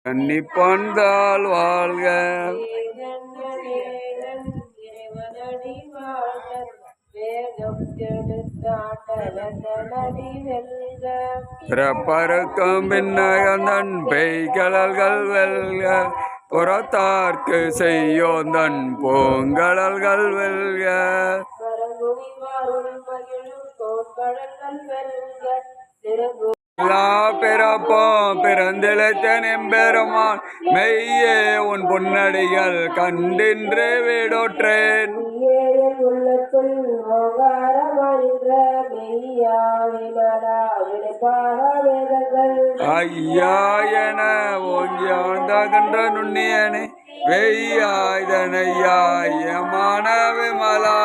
கன்னிப்பந்தால் வாழ்க. பிறப்பருக்கும் பின்னகந்தன் பெய்கடல்கள் வெல்க. புறத்தார்க்கு செய்யோந்தன் பூங்கடல்கள் வெல்க. எல்லா பிறப்போம் பிறந்திழைத்தன் எம்பெருமான் மெய்யே உன் பொன்னடிகள் கண்டின்று வீடோற்றேன். ஐயா என ஓங்கி ஆழ்ந்தகன்ற நுண்ணியனை வெய்யாய்தனையாயமான விமலா.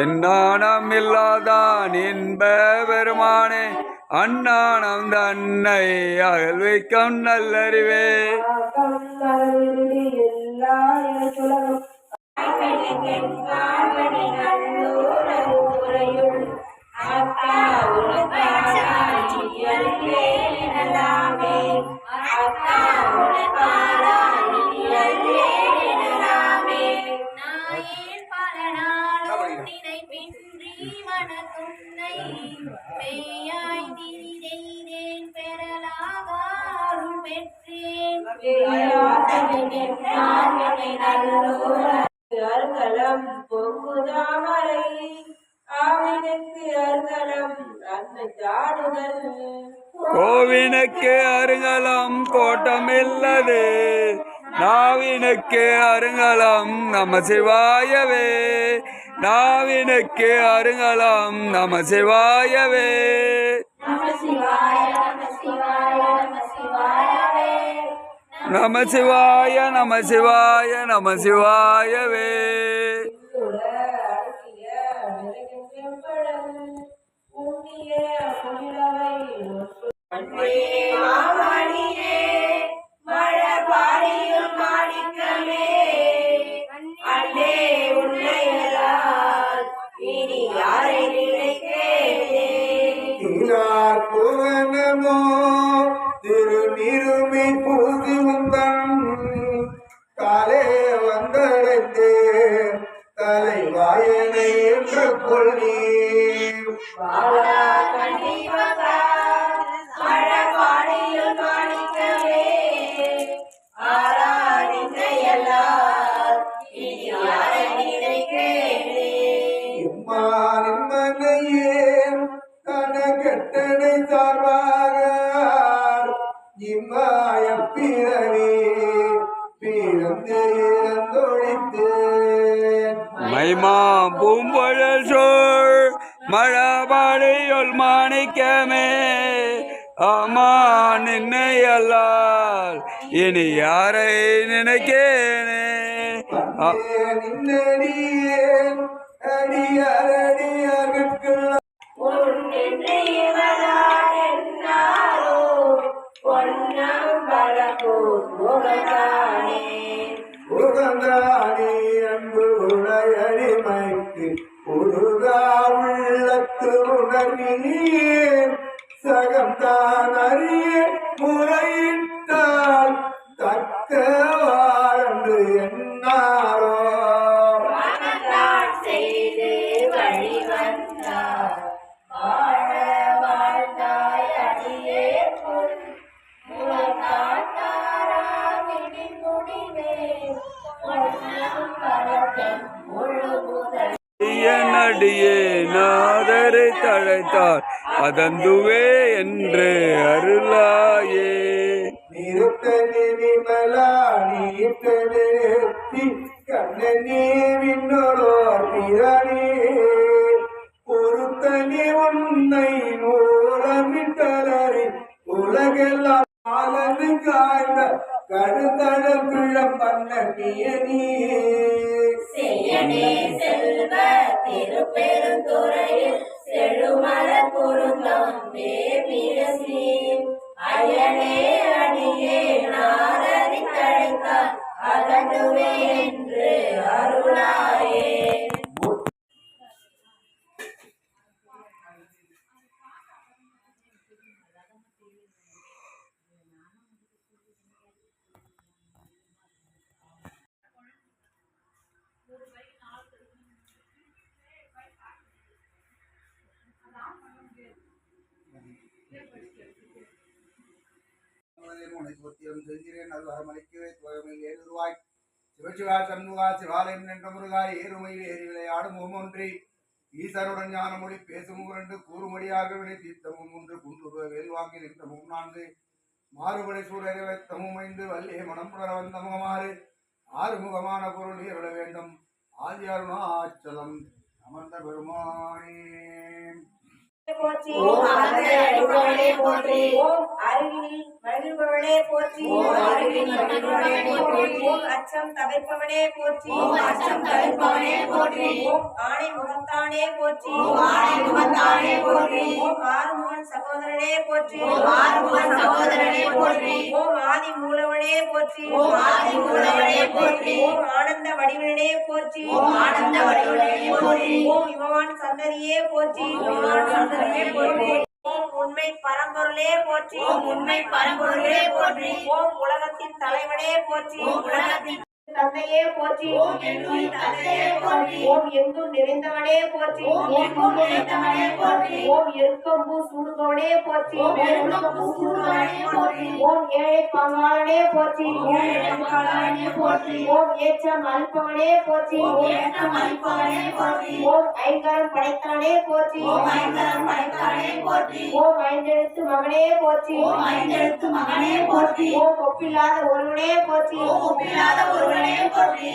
என்னானம் இல்லாதான் இன்ப பெருமானே அண்ணானம் தன்னை அகழ்விக்கும் நல்லறிவே. அருகலம் பொங்குதாமரை ஆவினுக்கு அருகலம் அன்னை சாடுதல். கோவினுக்கு அருகலம் கோட்டமில்லது நாவினுக்கு அருகலம் நம சிவாயவே. நாவினுக்கு அருகலம் நம சிவாயவே. நம சிவாய நம சிவாய நம சிவாயவே. திருநிருமை பூதி உந்தன் காலே வந்தடைந்தே தலைவாயனை என்று கொள்ளி. இம்மானிம்மனையே கணக்கெட்டனை சார்பாக இம்மாய பிறவி பிறந்தொழித்தேன். மைமா பூம்பொழல் சோழ் மழபாடியுள் மாணிக்கமே ஆமா நின்னையல்லால் இனி யாரை நினைக்கேனே. நின்னடியேன் அடியாரடியார்க்கு உகந்தானே அன்பு உடையடிமைக்கு உருகா உள்ளத்து உணர்வினீர் சகம்தான் அறிய முறையிட்டால் தக்க வாழ்ந்து என்னாரோ. நடியே நாதரை தழைத்தார் அதந்துவே என்று அருளாயே. நிறுத்தனே விமலா நீத்தனே கண்ணனே விண்ணோர் பிறனே பொறுத்தனே உன்னை ஓலமிட்டலறி உலகெல்லாம் ஆலனு காய்ந்த கடுதடல் கிழம் பண்ண பியனே. செல்வ திருப்பெருந்துறையில் செழுமலர் பொருந்தம் வேபிரசி அயனே அடியே நாரதி தழைத்தார் அதனுவே என்று அருளாய். உனக்கு ஒத்தியம் செய்கிறேன் அது வரமளிக்கவே துவகமையில் ஏறுவாய் சிவசிவா சண்முகா சிவாலயம் நின்ற முருகாய் ஏறுமையில் ஏறி விளையாடும் ஒன்றி ஈசனுடன் ஞானமொழி பேசும் இரண்டு கூறுமடியாக வினை தீர்த்தமும் ஒன்று குன்றுருவ வேல்வாங்கி நின்றமும் நான்கு மாறுபடை சூழலை வைத்தமும் ஐந்து வல்லிய மனம் புலர வந்தமுகமாறு ஆறுமுகமான பொருள் நீருட வேண்டும் ஆதி அருணாச்சலம் அமர்ந்த பெருமானே போற்றி ஓம் அமர்ந்த அடிபவளே போற்றி ஓம் அருகில் மகிழ்பவளே போற்றி ஓம் அருகில் மகிழ்பவளே போற்றி ஓம் அச்சம் தவிர்ப்பவனே போற்றி ஓம் அச்சம் தவிர்ப்பவனே போற்றி ஓம் ஆணை முகத்தானே போற்றி ஓம் ஆணை முகத்தானே போற்றி ஓம் ஆறுமுகன் சகோதரனே போற்றி ஓம் ஆறுமுகன் சகோதரனே போற்றி ஓம் ஆதி மூலவனே போற்றி ஓம் ஆதி மூலவனே போற்றி ஓம் ஆனந்த வடிவனே போற்றி ஓம் ஆனந்த வடிவனே போற்றி ஓம் இமவான் சந்ததியே போற்றி இமவான் ஓம் உண்மை பரம்பொருளே போற்றி ஓம் உண்மை பரம்பொருளே போற்றி ஓம் உலகத்தின் தலைவனே போற்றி ஓம் உலகத்தின் தந்தையே போற்றி ஓம் எங்கும் தந்தையே போற்றி ஓம் எங்கும் நிறைந்தவனே போற்றி ஓம் எங்கும் நிறைந்தவனே போற்றி ஓம் எருக்கம்பூ சூடுபவனே போற்றி ஓம் எருக்கம்பூ சூடுபவனே போற்றி ஓம் ஏழை பங்காளனே போற்றி ஓம் ஏழை பங்காளனே போற்றி ஓம் ஏற்றம் அளிப்பவனே போற்றி ஓம் ஏற்றம் அளிப்பவனே போற்றி ஓம் ஐங்கரம் படைத்தவனே போற்றி ஓம் ஐங்கரம் படைத்தவனே போற்றி ஓம் ஐந்தெழுத்து மகனே போற்றி ஓம் ஐந்தெழுத்து மகனே போற்றி ஓம் ஒப்பில்லாத ஒருவனே போற்றி ஓம் ஒப்பில்லாத ஒருவனே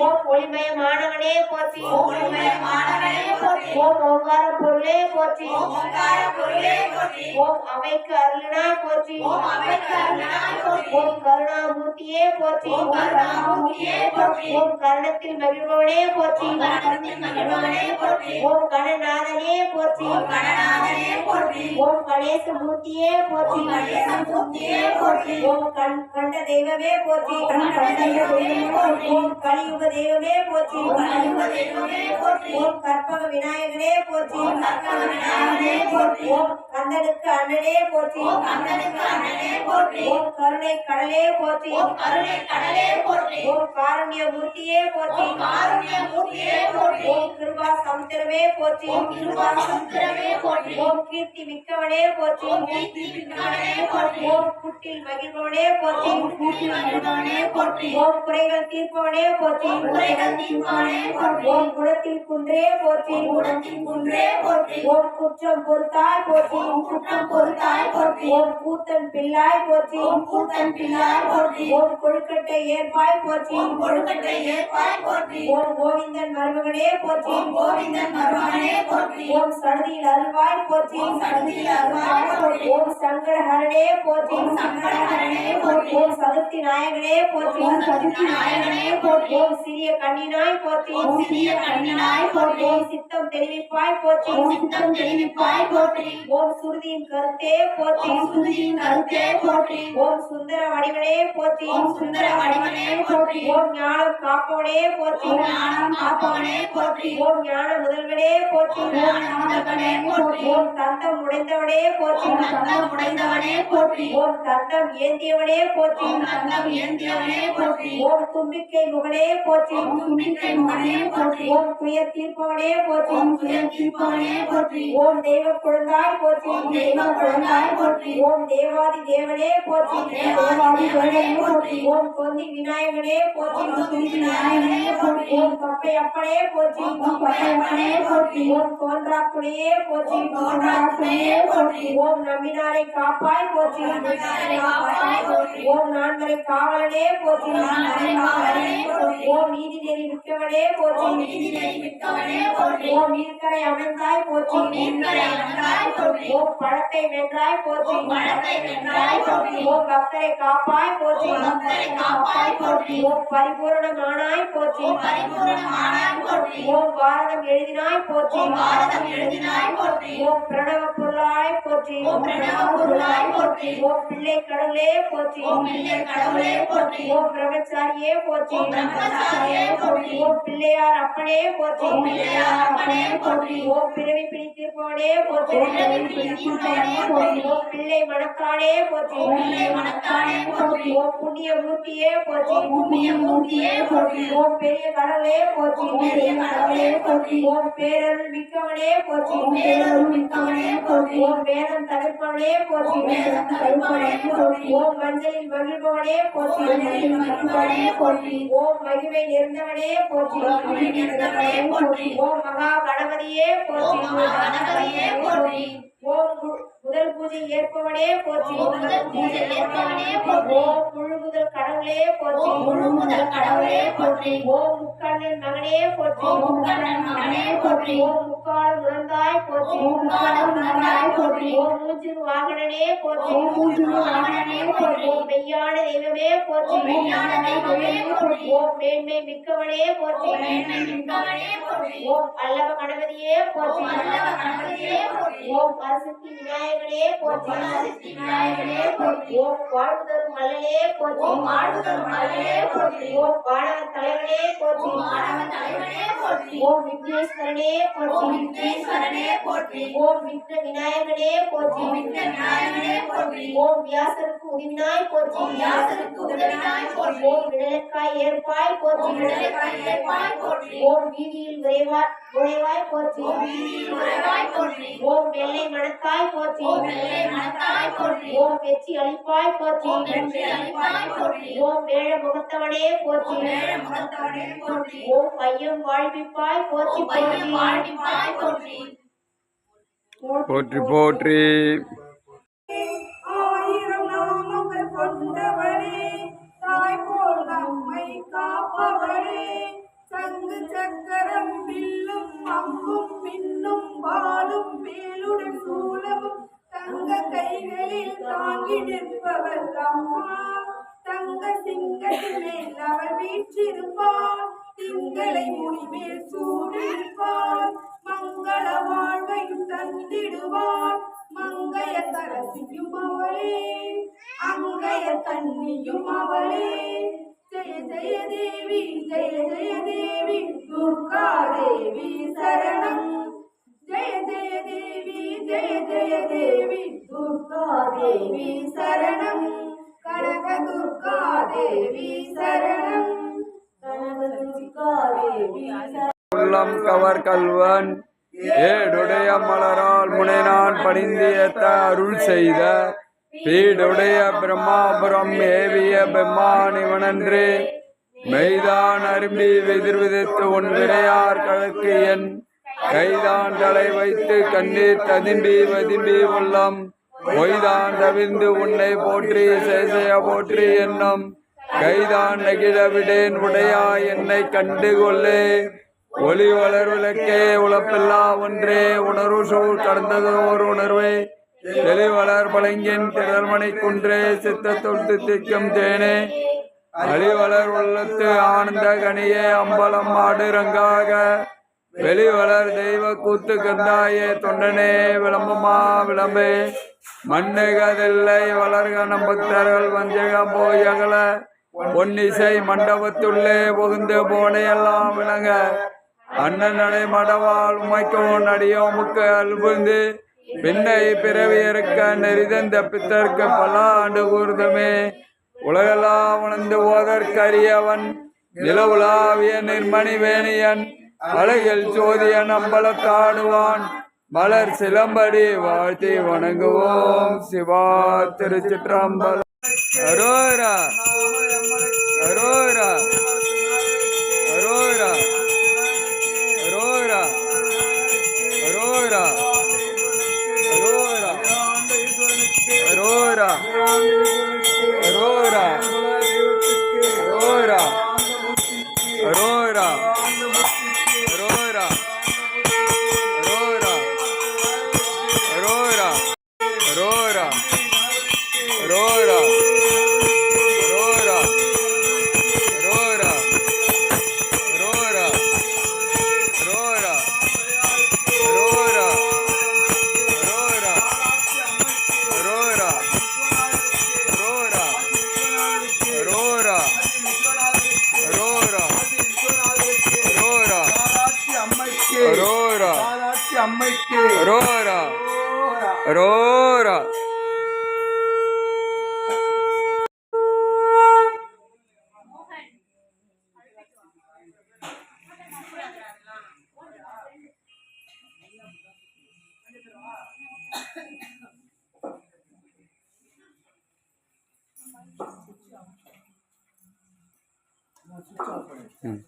ஓம் ஒளிமயமானவனே போற்றி ஓம் ஒளிமயமானவனே போற்றி ஓம் ஓங்கார பொருளே போற்றி ஓம் ஓங்கார பொருளே போற்றி ஓம் அவைக்கு அருளினாய் போற்றி ஓம் அவைக்கு அருளினாய் போற்றி ஓம் கருணாமூர்த்தியே போற்றி ஓம் கருணாமூர்த்தியே போற்றி ஓம் கருணத்தில் மகிழ்பவனே போற்றி ஓம் கருணத்தில் மகிழ்பவனே போற்றி ஓம் கணநாதனே போற்றி ஓம் கணநாதனே போற்றி ஓம் கணேசமூர்த்தியே போற்றி கணேசமூர்த்தியே போற்றி ஓம் கண்ட தெய்வமே போற்றி கண்ட தெய்வமே போற்றி ஓம் கலியுக தெய்வமே போற்றி கலியுக தெய்வமே போற்றி ஓம் கற்பக விநாயகனே போற்றி ஓம் கற்பக விநாயகனே போற்றி ஓம் கந்தனுக்கு அண்ணனே போற்றி ஓம் கந்தனுக்கு அண்ணனே போற்றி ஓம் கருணை கடலே போற்றி ஓம் கருணை கடலே போற்றி ஓம் காருண்ய மூர்த்தியே போற்றி ஓம் காருண்ய மூர்த்தியே போற்றி ஓம் கிருபா சமுத்திரமே போற்றி ஓம் கிருபா சமுத்திரமே போற்றி ஓம் கீர்த்தி மிக்கவனே போற்றி ஓம் கீர்த்தி மிக்கவனே போற்றி ஓம் குட்டில் மகிழ்பவனே போற்றி ஓம் குட்டில் மகிழ்பவனே போற்றி ஓம் குறைகள் தீர்ப்பவனே போற்றி ஓம் குறைகள் தீர்ப்பவனே போற்றி ஓம் குணத்தின் குன்றே போற்றி குணத்தின் குன்றே போற்றி ஓம் குற்றம் பொறுத்தாய் போற்றி ஓம் குற்றம் பொறுத்தாய் போற்றி ஓம் கூத்தன் பிள்ளாய் போற்றி ஓம் கூத்தன் பிள்ளாய் போற்றி ஓம் கொழுக்கட்டை ஏற்பாய் போற்றி ஓம் கொழுக்கட்டை ஏற்பாய் போற்றி ஓம் கோவிந்தன் மருமகனே போற்றி ஓம் கோவிந்தன் மருமகனே போற்றி ஓம் சடுதியில் அருள்வாய் போற்றி ஓம் சடுதியில் அருள்வாய் போற்றி ஓம் சங்கடஹரனே போற்றி ஓம் சங்கடஹரனே போற்றி ஓம் சதுர்த்தி நாயகனே போற்றி ஓம் சதுர்த்தி நாயகனே போற்றி ஓம் சிறிய கண்ணினாய் போற்றி ஓம் சிறிய கண்ணினாய் போற்றி ஓம் சித்தம் தெளிவிப்பாய் போற்றி ஓம் சித்தம் தெளிவிப்பாய் போற்றி ஓம் சுருதியின் கருத்தே போற்றி ஓம் சுருதியின் கருத்தே போற்றி ஓம் சுந்தர வடிவனே போற்றி ஓம் சுந்தர வடிவனே போற்றி ஓம் ஞானம் காப்பவனே போற்றி ஓம் ஞானம் காப்பவனே போற்றி ஓம் ஞான முதல்வனே போற்றி ஓம் ஞான முதல்வனே போற்றி ஓம் தந்தம் உடைந்தவனே போற்றி ஓம் தந்தம் உடைந்தவனே போற்றி ஓம் தந்தம் ஏந்தியவனே போற்றி ஓம் தந்தம் ஏந்தியவனே போற்றி ஓம் தும்பிக்கை முகனே போற்றி ஓம் தும்பிக்கை முகனே போற்றி ஓம் துயர் தீர்ப்பவனே போற்றி ஓம் துயர் தீர்ப்பவனே போற்றி ஓம் தெய்வ குழந்தாய் போற்றி ஓம் தெய்வ குழந்தாய் போற்றி ஓம் தேவாதி தேவனே போற்றி தேவாதி தேவனே போற்றி ஓம் தொந்தி விநாயகனே போற்றி தொந்தி விநாயகனே போற்றி ஓம் கப்பை அப்பனே போற்றி ஓம் கப்பை அப்பனே போற்றி ஓம் தோன்றா துணையே போற்றி தோன்றா துணையே போற்றி ஓம் நம்பினாரை காப்பாய் போற்றி நம்பினாரை காப்பாய் போற்றி ஓம் நான்கரை காவலனே போற்றி நான்கரை காவலனே போற்றி ஓம் நீதி நெறி மிக்கவனே போற்றி நீதி நெறி மிக்கவனே போற்றி ஓம் நீர்க்கரை அமைந்தாய் போற்றி நீர்க்கரை அமைந்தாய் போற்றி ஓம் பழத்தை வென்றாய் போற்றி பழத்தை வென்றாய் போற்றி ஓம் பக்தரை காப்பாய் போற்றி பக்தரை காப்பாய் போற்றி ஓம் பரிபூரணமானாய் போற்றி பரிபூரணமானாய் போற்றி ஓம் பாரதம் எழுதினாய் போற்றி பாரதம் எழுதினாய் போற்றி ஓம் பிரணவ பொருளாய் போற்றி ஓம் பிரணவ பொருளாய் போற்றி ஓம் பிள்ளை கடவுளே போற்றி ஓம் பிள்ளை கடவுளே போற்றி ஓம் பிரம்மச்சாரியே போற்றி ஓம் பிரம்மச்சாரியே போற்றி ஓம் பிள்ளையார் அப்பனே போற்றி ஓம் பிள்ளையார் அப்பனே போற்றி ஓம் பிறவி பிடித்திருப்பவனே போற்றி பிறவி பிடித்திருப்பவனே போற்றி ஓம் பிள்ளை மணக்கானே போற்றி ஓம் பிள்ளை மணக்கானே போற்றி ஓம் புண்ணிய மூர்த்தியே போற்றி புண்ணிய மூர்த்தியே போற்றி ஓம் பெரிய கடவுளே போற்றி ஓம் பேரருள் மிக்கவனே போற்றி ஓம் வேதம் தவிர்ப்பவனே போற்றி ஓம் மஞ்சளில் மகிழ்பவனே போற்றி ஓம் மகிமை நிறைந்தவனே போற்றி ஓம் மகா கணபதியே போற்றி ஓம் முதல் பூஜை ஏற்பவனே போற்றி ஓம் முழு முதல் கடவுளே போற்றி ஓம் முக்கண்ணன் மகனே போற்றி ஓம் முக்கால் உணர்ந்தாய் போற்றி ஓம் மூச்சில் வாகனனே போற்றி ஓம் மெய்யான தெய்வமே போற்றி ஓம் மேன்மை மிக்கவனே போற்றி ஓம் அல்லவ கணபதியே போற்றி ஓம் பரசக்தி விநாயகனே போற்றி ஓம் வாழ்வு தரும் மல்லலே போற்றி ஓம் வானவன் தலைவனே போற்றி ஓம் விக்னேஸ்வரனே போற்றி ஓம் விக்ன விநாயகனே போற்றி ஓம் வியாசருக்கு உதவினாய் போற்றி ஓம் விடலக்காய் ஏற்பாய் போற்றி ஓம் வீதியில் உறைவாய் போற்றி ஓம் வெள்ளை மணத்தாய் போற்றி ஓம் வெற்றி அளிப்பாய் போற்றி ஓம் வேழ முகத்தவனே போற்றி ஓம் பையம் வாழ்விப்பாய் போற்றி போற்றி போற்றி ஆயிரம் நாமங்கள் கொண்டவரே தாய் போல் நம்மை காப்பவரே சங்கு சக்கரம் வில்லும் அம்பும் மின்னும் வாளும் வேலுடன் சூலமும் தங்க கைகளில் தாங்கி நிற்பவர் அம்மா தங்க சிங்கத்தின் மேல் அவர் வீற்றிருப்பார் திங்களை முடிமேல் சூடிருப்பார் மங்கள வாழ்வையும் தந்திடுவார் மங்கைய தரசியும் அவளே அங்கைய கண்ணியும் அவளே ஜெய ஜெய தேவி துர்கா தேவி சரணம் ஜெய ஜெய தேவி துர்கா தேவி சரணம் கனக துர்கா தேவி சரணம் கனக துர்கா தேவி உள்ளம் கவர் கல்வன் ஏடுடைய மலரால் முனைநான் பணிந்து ஏத்த அருள் செய்த பீடுடைய பிரம்மாபுரம் ஏவிய பெம்மானிவனன்றே மெய்தான் அரும்பி வெதிர் விதைத்து உன் விரையார் கழக்கு என் கைதான் தலை வைத்து கண்ணீர் ததும்பி உள்ளம் பொய்தான் தவிர்ந்து உன்னை போற்றி சேசைய போற்றி என்னும் கைதான் நெகிழ விடேன் உடையா என்னை கண்டு கொள்ளே ஒளி வளர் விளக்கே உழப்பெல்லா ஒன்றே உணர்வு சூழ் கடந்ததோர் உணர்வே தெளிவளர் பழங்கின் திரள்மணி குன்றே சித்த தொட்டு திக்கும் தேனே அழிவளர் உள்ளத்து ஆனந்த கனியே அம்பலம் ஆடு ரங்காக வெளிவளர் தெய்வ கூத்து கந்தாயே தொண்டனே விளம்பமா விளம்பே மண்ணுகதில்லை வளர்க நம்பக்தர்கள் வஞ்சகம் போய் அகல பொன்னிசை மண்டபத்துள்ளே புகுந்து போனையெல்லாம் விளங்க அண்ணன் நடை மடவால் உமைக்கோ நடியோ முக்கு அல்புந்து பின்னை பிறவி இருக்க நெறிதந்த பித்தர்க்கு பல ஆண்டு கூர்தமே உலகெல்லாம் உணர்ந்து ஓதற்கரியவன் நிலவுலாவிய நிர்மணி வேணியன் அழகில் சோதியன் அம்பலத்தாடுவான் மலர் சிலம்படி வாழ்த்தி வணங்குவோம் சிவா திருச்சிற்றம்பலம் அரோரா அரோரா அரோரா அரோரா அரோரா அரோரா அரோரா அரோரா அரோரா அரோரா அரோரா அரோரா அரோரா அரோரா அம்மைக்கு அரோரா அரோரா சுவிட்ச் ஆஃப் பண்ணு. ம்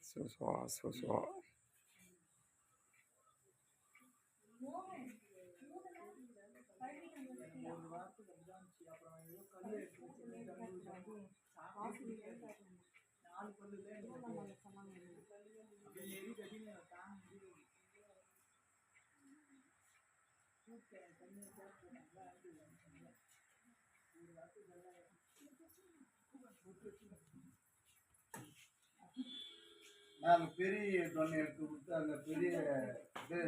சுசுவா சுசுவா நான் பெரிய தொன்னை எடுத்து கொடுத்து அந்த பெரிய இது